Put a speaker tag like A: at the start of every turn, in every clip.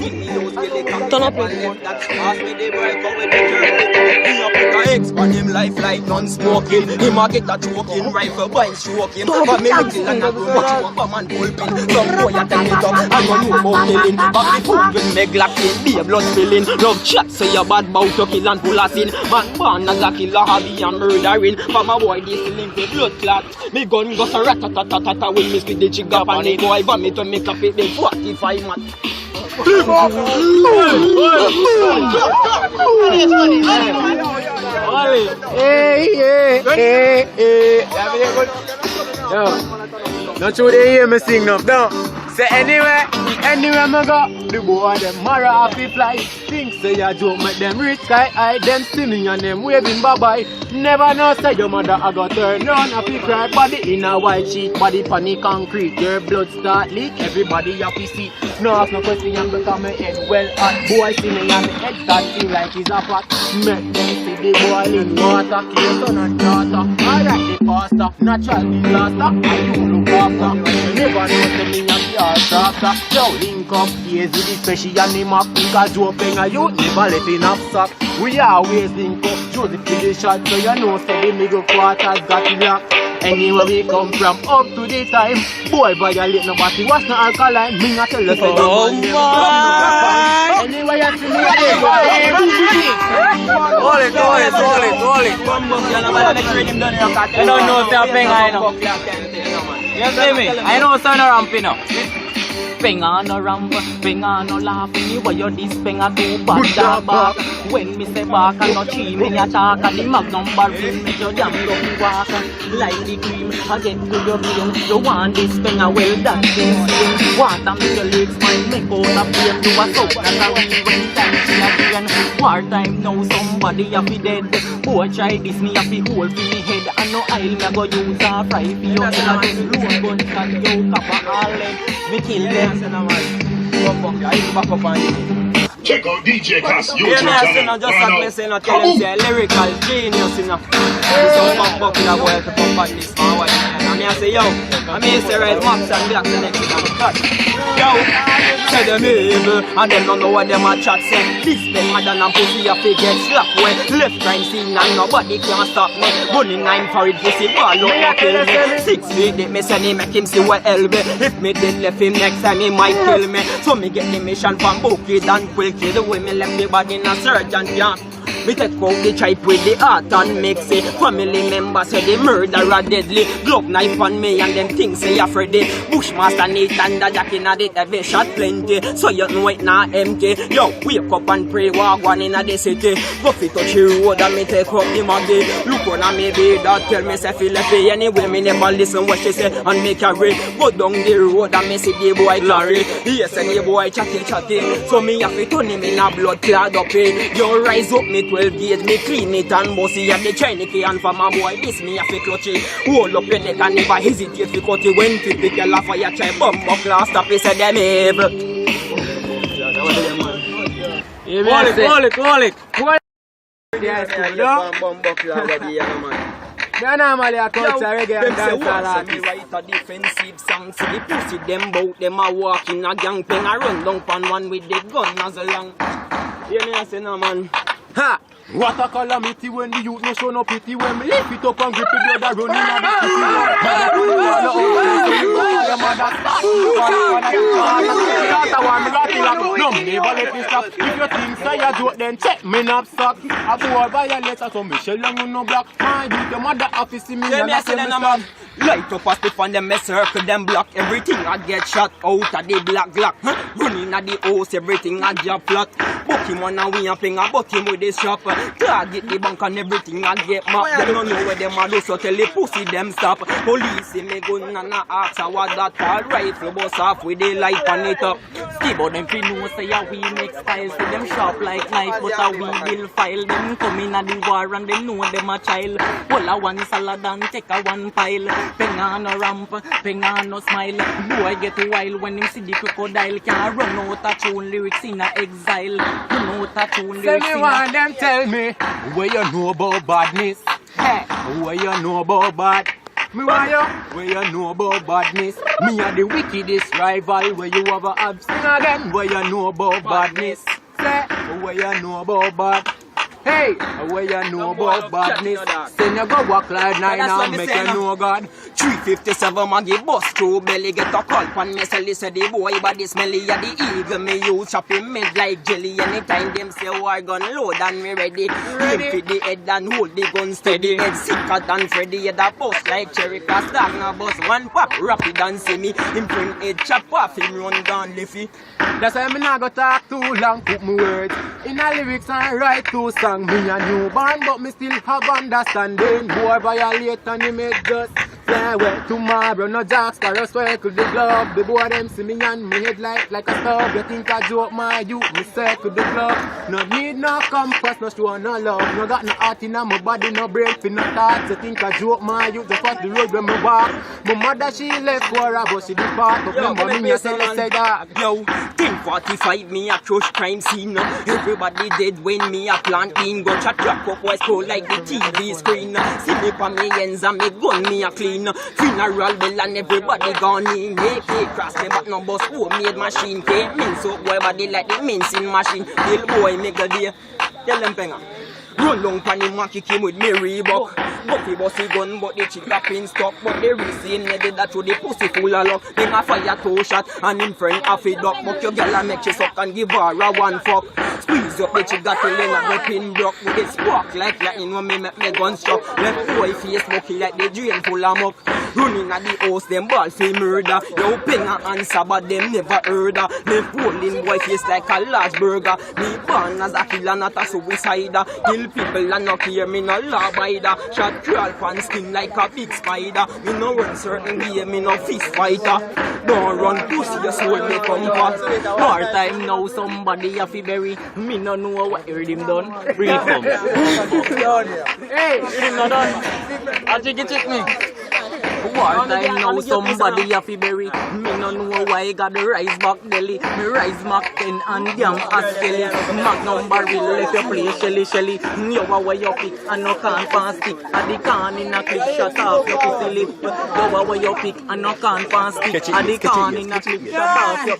A: Turn up your phone. Ask me the boy come with the jerk. He a put a X on him life like non-smoking. Him a get a choking rifle by stroking. But me little and a grown much more bomb and bullpen. Some boy a tell it up and you know about killing. But the food when me glacking, be a blood spilling. Love chat say you bad bout to kill and pull a sin. Man born as a killer, hobby and murdering. But my boy this link with blood clot. Me gun goes a rat-a-tat-a-tat when me spit the jig up and the boy vomit when me cap it then 45 mat.
B: Not sure they hear me sing now. Say anywhere me go, the boy them mara happy fly. Think say a joke make them reach sky high. Them singing and them waving bye bye. Never know say your mother a go turn on happy cry. Body in a white sheet, body panic concrete. Your blood start leak, everybody happy see. No ask no question and become my head well hot. Boy singing and my head start feel like he's a pot. Make them see the boiling water, clear son and daughter. Alright the pastor, natural disaster. And you look after. Never know say me a tractor. Yo, link up, easy the special and the map. Because you open a youth, never let in knapsack. We always link up, Joseph to the shot. So you know, say the middle quarters got to lock. Anywhere we come from, up to the time. Boy, violate nobody, what's no alkaline? Me not tell you, say
A: Oh my!
B: Anyway, you see me,
A: Hold it. I don't know if they're paying, I know. You see me? I know son around Pino. Penga no ramp, penga no laughing. You what you this penga do bad back. When me say back and no tree me a talk and the magnum barrel make your jam don't walk. Like the cream, I get to your brain. You want this penga well done, then water make your legs mine, make out a flame. Do a soap and a weave when time she a gain. Wartime now somebody a fi dead. Boy try this me a fi hold fi me head. And no oil me a go use a fry fi you. And a just load gun and you cover all leg. Me kill them.
C: Check out DJ Cass YouTube
A: channel. Just a blessing, I tell him say lyrical genius, you know. So fuck popular boy to come back this man. And I say yo, I mean say red max and black the next thing. Yo, say them evil and them don't know what them a chat say. This them than a pussy a fi get slapped way. Left crime scene and nobody can stop me. Running 9 for it pussy ball out and kill me. 6 feet they me send him make him see what help me. If me did left him next time he might kill me. So me get the mission from Bookie and Quilky. The way me left the body in a surgeon camp. Me take out the tripe with the heart and mix it. Family members say the murderer deadly. Glock knife on me and them things say afraid. Bushmaster Nathan the jack in a the heavy shot plenty. So you know it not empty. Yo, wake up and pray walk one in a the city. Go fi touch the road and me take up the maggie. Look on me be that tell me say fi left it. Anyway me never listen what she say and make a ray. Go down the road and me see the boy Larry. Yes and the boy chatty. So me have to turn him in a blood clad up it. You rise up me 12 gauge, me clean it and bossy at the Chinese and for my boy this me have to clutch it. Hold up your neck and never hesitate to cut it. When 50 girl off your try bump up class stop it say them evil. Call it.
B: They're normally a culture reggae and dancehall artist.
A: Write a defensive song, see the pussy them bout them a walk in a gang pen. I run down pan one with the gun as a long. Hear me I say no man.
B: Ha! What a calamity when the youth no show no pity. When me lift it up and grip it, the other running at the city. No, never let me stop. If you think say a joke, then check me knapsack. A boy violator, so me shell and you no black. My youth, your mother office see me and I say me stop.
A: Light up a stiff and them me circle them block. Everything I get shot out of the black glock. Running at the house, everything I drop flat. Book him on and we a finger, buck him with this shop. Target the bank and everything I get map. They don't know where them a do, so tell the pussy them stop. Police see me gun and a ask what that all rifle bust off with the light on it up. Skip out them fi know say a we make style. See them sharp like knife, but a we will file. Them come in at the war and them know them a child. Pull a one salad and take a one pile. Penga no ramp, penga no smile. Boy get wild when him see the crocodile. Can't run out a tune lyrics in a exile. Run out a tune lyrics in a...
B: them tell me where you know about badness. Hey, where you know about bad. Me want you, where you know about badness. Me are the wickedest rival, where you ever have seen again. Where you know about badness. Say, where you know about bad. Hey, where you know about badness. Send you go walk like 9 and make you know God.
A: 357 Maggie bust through belly, get a call pan me sell say the boy body smelly ya the eagle me use chop him made like jelly. Anytime them say war gun load and me ready. Aim for the head and hold the gun steady. Head sicker than Freddy, head a bust like cherry cast dog na bust one pop rapid and see me. Him print head chop off him run down leafy.
B: That's why me not go talk too long, put my words in a lyrics and write 2 songs. Me a newborn, but me still have understanding. Boy violate and he make just fly away tomorrow. No jacks, carrots, circle the club. The boy them see me and me head like a stub. You think I joke my youth, me circle the club. No need no compass, no show no love. No got no heart in my body, no brain for no thoughts. You think I joke my youth, just watch the road when me walk. My mother she left for her, but she depart. Remember me, I tell her say that.
A: Yo, 10:45 me a crush crime scene. Everybody dead when me a plant in. Go chat drop up voice cold like the TV screen. See me pa me ends and me gun me a clean. Funeral bell and everybody gone in. AK cross me but no bus homemade machine. K mince up boy body like the mincing machine. Bill boy make a day. Tell them penga. Run long pan him and kick him with me Reebok. Buffy bossy gun but the chick up in stock. But the reason they did that through the pussy full of luck. Them a fire 2 shot and him friend a feed up. But your gal a make she suck and give her a 1 fuck. Squeeze up the chick got till in a go pin block. With it spark like lightning when me make me gun struck. Left boy face smoky like the drain full of muck. Running at the house them ball fi murder. Yo penga answer but them never heard her. Left holding boy face like a large burger. Me born as a killer not a suicider. Kill people and not hear me no law bider. Shot crawl pan skin like a big spider. Me no run certain game, me no fist fighter. Don't run pussy, your soul me come back. More time now somebody have to bury. Me no know what heard him done. Bring it home.
B: Hey,
A: Him not done. I think it took me. War time now somebody have to bury. Me no know why I got the rise back deli. Me rise Mac 10 and damn ass Kelly. Magnum barrel if you play shelly. You a way you pick and no can pass stick. At the can in a clip shut off your pussy lip. You a way you pick and no can pass stick. At the can in a clip shut off your.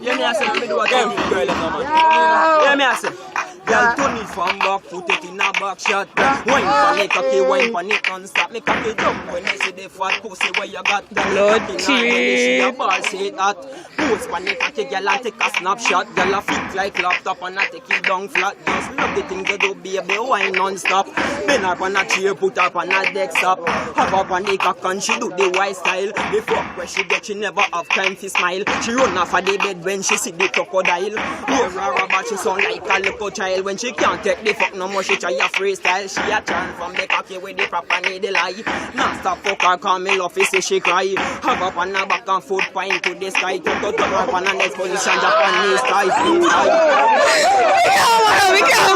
A: Yeah, me I say, me do a damn girl no man. Yeah, me I say. Girl, turn it from back, put it in a back shot. Wine pan it, cocky, wine pan it non-stop. Me cocky jump when you see the fat pussy where you got.
D: Lord
A: She a ball say that. Post pan it, cocky, girl, and take a snapshot. Girl, a fit like laptop and I take it down flat. Just love the things you do, baby, wine non-stop. Bend her on a chair, put her on a desktop. Have her on the cock and she do the white style. The fuck where she get, she never have time to smile. She run off of the bed when she see the crocodile. Hear her rubber, she sound like a little child. When she can't take the fuck no more, she try a freestyle. She a chant from the cocky with the proper needle eye. Now stop fuck her, call me love, say she cry. Have up on her back and foot point to the sky. Turn up on her next position, Japanese sky.
D: We can't.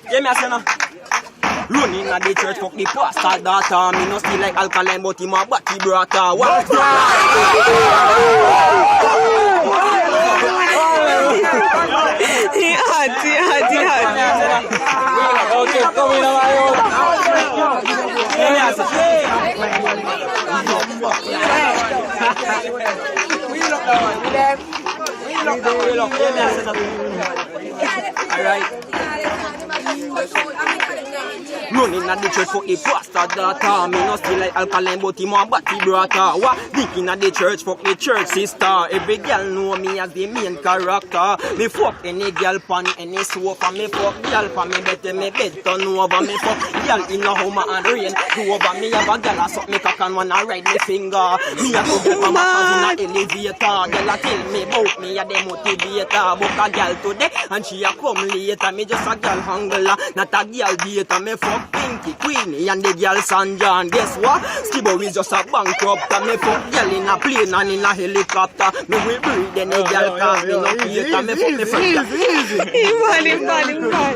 A: Yeah, me a say now. Running at the church, fuck the pastor daughter. Me no still like alkaline, but him a batty brother. What?
D: He hot.
A: Okay, come in alright. Running at the church for the pastor daughter. Me no still like alkaline but him a batty brother. What? Thinking at the church for the church sister. Every girl know me as the main character. Me fuck any girl pan any sofa. Me fuck girl pan me better me bed turn over. Me fuck girl in a home and rain. Go over me have a girl a suck me cock and wanna ride me finger. Me a go girl from a in a elevator. Girl a tell me about me a the motivator. Book a girl today and she a come later. Me just a girl hangler, not a girl beater. Me fuck Pinky, Queenie and the girl San John. Guess what? Skibbo is just a bankrupt. Me fuck girl in a plane and in a helicopter. Me will breathe any girl cause me no cater. Me fuck me friend.
D: Him bad.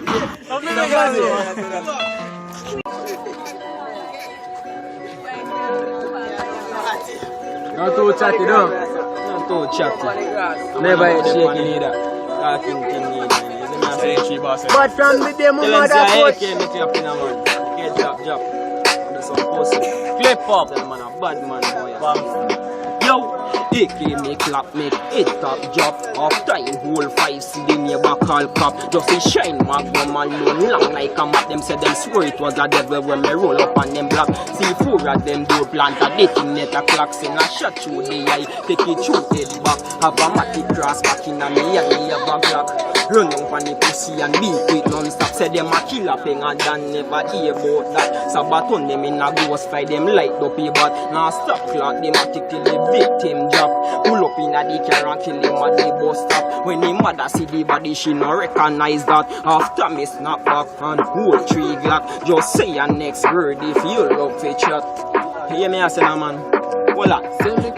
B: Not too chatty, though.
A: Not too chatty.
B: Never yet shaking either.
A: Talking thing either.
B: But from the day my
A: Tell
B: mother
A: them say,
B: coach.
A: hey, make you up in a man. Get job. Do some pussy. Clip up. Tell man a bad man boy. Yo, AK me clap, make it top job. Off time, whole 5 see the neighbor call cop. Just a shine magnum alone, long like a map. Them said them swore it was a devil when me roll up on them block. See 4 of them do plant a dating net a clocks in a shot through the eye. Take it through head back. Have a matic cross back in a me and me have a glock. Run down on the pussy and beat it non-stop. Say them a killer finger than never hear about that. Sabaton them in a ghost fight, them light up a bat. Now stop clock, them a tick till the victim drop. Pull up in a the car and kill him at the bus stop. When the mother see the body, she no recognize that. After me snap back and hold 3 Glock. Just say your next word if you love to chat. Hear me I say no man. Voila.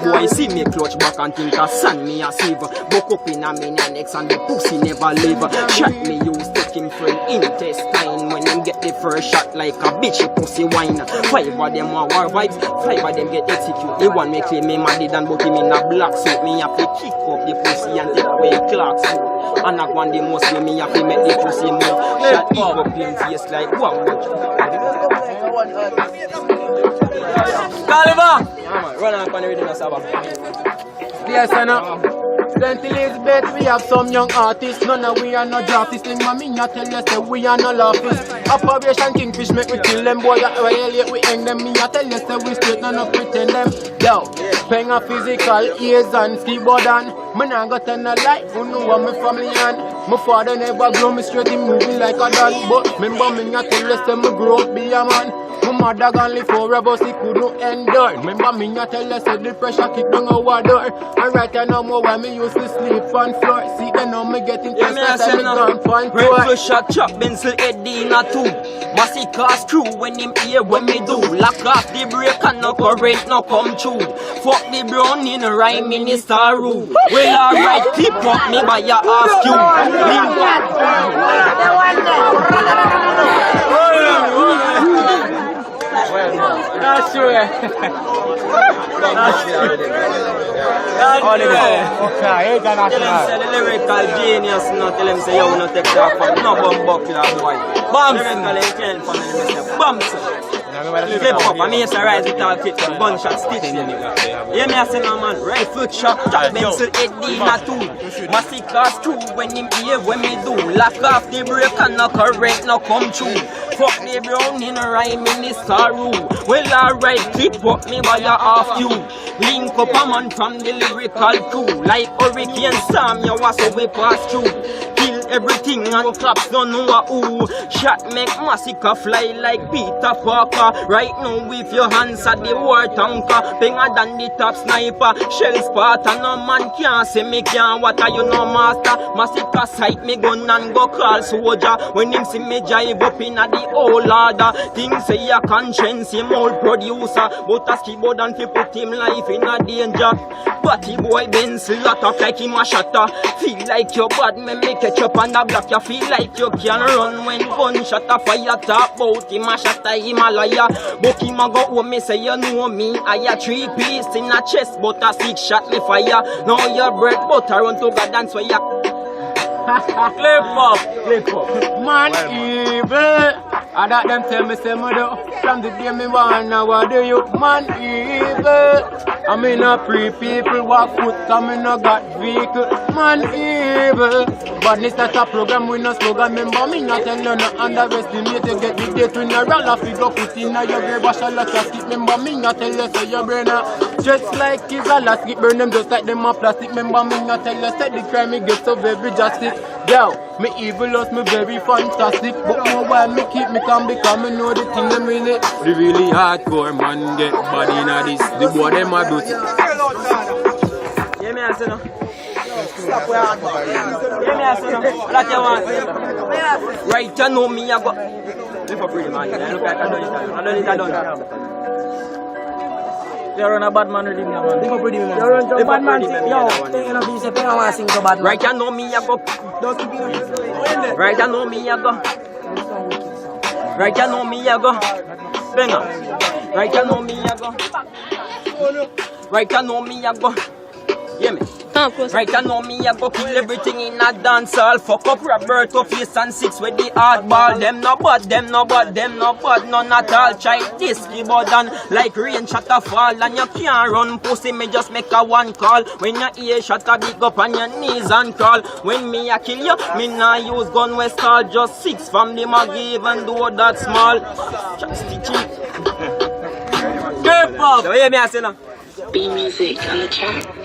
A: Boy see me clutch back and think I send me a save. Buck up in a me next and the pussy never leave. Shot me use taking for intestine. When them get the first shot like a bitchy pussy wine. 5 of them are war vibes, 5 of them get executed. The one me claim me mad than but him in a black suit. Me have to kick up the pussy and take away Clark's suit. And I want the most way me have to make the pussy move. Shot eat up in face like wow. Caliber! Run up on the rhythm of Sabbath.
B: Yes, I know. St. Elizabeth, we have some young artists. None of we are no draftists. Thing mommy not tell you say we are no laughers. Operation Kingfish make we kill them. Boy, while we hang them. Me I tell you say we straight, none of pretend them. Yo, paying a physical ears and keyboard and me nah got tell no lie. Who know what my family and my father never grow me straight. He moving like a dog. But remember me I tell you say me grow up be a man. My mother gone live forever, she couldn't endure. Remember me I tell her, say the pressure kick down our door. And right now more when me used to sleep on floor. See then now me getting tested and me gone on tour.
A: Rifle shot chop, pencil head in a two. Massacre screw when him hear what me do. Lock off the brake and no current no come through. Fuck the brown in a rhyme minister rule. Well alright, clip up me by your ass cue.
B: That's true. That's true. Okay,
A: tell him say the lyrical genius, no tell him say yo no take that fun, no bum buckler boy. Bam lyrical intelligent for me, bam flip up, I mean say rise it all fit, gunshot stitch. Hear me I say no man, rifle shot, chop pencil head in a two. Massacre screw when him hear when me do. Lock off the brake and no current no come through. Fuck the brown in a rhyme minister rule. Well alright, clip up me by a half you. Link up a man from the lyrical crew. Like Hurricane Sam, you was so we pass through. Kill everything and claps don't know who. Shot make massacre fly like Peter Parker. Right now with your hands at the war tanker. Bigger than the top sniper. Shell spot and no man can't say me can't. What are you no master? Massacre sight me gun and go call soldier. When him see me jive up in a the old order. Things say your conscience him old producer. But as keyboard and fi put him life in a danger. Batty boy Benz lot up like him a shatter. Feel like you're bad me make it up and a block. You feel like you can run when gunshot a fire. Talk about him a shatter him a liar. But him a go home me say you know me. I a 3 piece in a chest but a 6 shot me fire. Now your bread butter run to God dance where you clip up.
B: Man evil. I that them tell me say me do. From the day me born now what do you? Man evil. I mean no free people walk foot. I mean no got vehicle. Man evil. Badness not a program with no slogan. Remember me not tell you no underestimate. You get the date when you roll off. You go put in your grave wash a lot of skip. Remember me not tell you say your brain just like is a last skip. Burn them just like them a plastic. Remember me not tell you say the crime me get so very justice. Yo, me evil lost me very fantastic. But more why me keep me calm because me know the thing them really. The really hardcore man get body in a this. The boy them a do it.
A: Hear me I say no. Stop where I go. Hear me I say no. What you want? Right you know me I go. Lift up pretty man. Look like I done it.
E: You run a bad man with him now, man.
A: Lift up pretty man.
E: You run to a bad man. Yo, you know, say, you want to sing to bad man.
A: Right you know me I go. Right you know me I go. Right you know me I go. Banger. Right you know me I go. Right, I know me, I go. Hear me? Right, I know me, I go kill everything in a dance hall. Fuck up Roberto, face and 6 with the hardball. Them no bad, none at all. Try this, keyboard and like rain shot a fall. And you can't run pussy, me just make a one call. When you hear shot a big up on your knees and crawl. When me a kill you, me nah use gun we start. Just 6 from the mag, even though that small. Just the cheek. Good pop. So hear me I say now.
F: B music on the track.